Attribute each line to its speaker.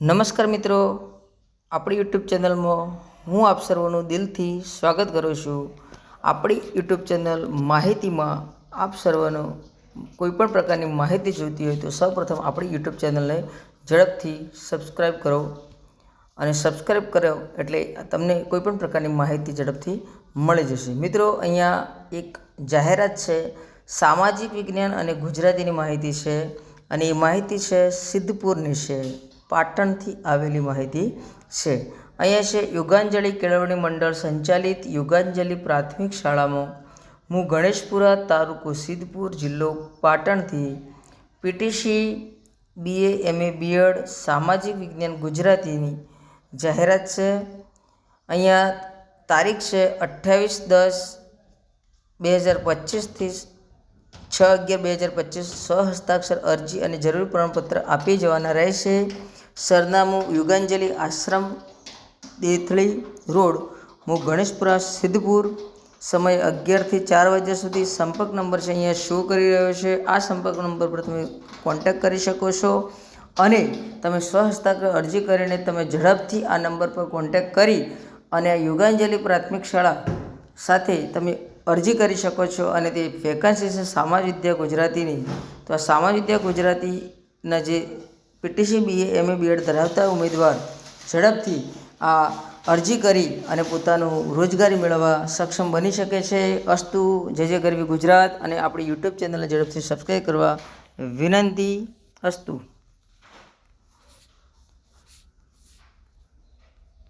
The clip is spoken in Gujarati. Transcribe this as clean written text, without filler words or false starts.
Speaker 1: નમસ્કાર મિત્રો, આપણી યુટ્યુબ ચેનલમાં હું આપ સર્વનું દિલથી સ્વાગત કરું છું। આપણી યુટ્યુબ ચેનલ માહિતીમાં આપ સર્વનો કોઈપણ પ્રકારની માહિતી જોઈતી હોય તો સૌપ્રથમ આપણી યુટ્યુબ ચેનલને ઝડપથી સબસ્ક્રાઈબ કરો અને સબસ્ક્રાઈબ કરો એટલે તમને કોઈપણ પ્રકારની માહિતી ઝડપથી મળી જશે। મિત્રો, અહીંયા એક જાહેરાત છે, સામાજિક વિજ્ઞાન અને ગુજરાતીની માહિતી છે અને એ માહિતી છે સિદ્ધપુરની છે, પાટણથી આવેલી માહિતી છે। અહીંયા છે યુગાંજલિ કેળવણી મંડળ સંચાલિત યુગાંજલિ પ્રાથમિક શાળામાં હું ગણેશપુરા તાલુકો સિદ્ધપુર જિલ્લો પાટણથી પીટીસી BA MA BEd સામાજિક વિજ્ઞાન ગુજરાતીની જાહેરાત છે। અહીંયા તારીખ છે 28/10/2025થી 6/11/2025 સ્વહસ્તાક્ષર અરજી અને જરૂરી પ્રમાણપત્ર આપી જવાના રહેશે। સરનામું યુગાંજલિ આશ્રમ, દેથળી રોડ, હું ગણેશપુરા સિદ્ધપુર। સમય 11 થી 4 વાગ્યા સુધી। સંપર્ક નંબર છે અહીંયા શો કરી રહ્યો છે, આ સંપર્ક નંબર પર તમે કોન્ટેક્ટ કરી શકો છો અને તમે સ્વહસ્તાક્ષર અરજી કરીને તમે ઝડપથી આ નંબર પર કોન્ટેક્ટ કરી અને આ યુગાંજલિ પ્રાથમિક શાળા સાથે તમે અરજી કરી શકો છો। અને તે વેકન્સી છે સમાજ વિદ્યા ગુજરાતીની, તો આ સમાજ વિદ્યા ગુજરાતીના જે પીટીસી BA MA BEd ધરાવતા ઉમેદવાર ઝડપથી આ અરજી કરી અને પોતાનું રોજગારી મેળવવા સક્ષમ બની શકે છે। અસ્તુ, જય ગરવી ગુજરાત। અને આપણી યુટ્યુબ ચેનલને ઝડપથી સબસ્ક્રાઈબ કરવા વિનંતી। અસ્તુ।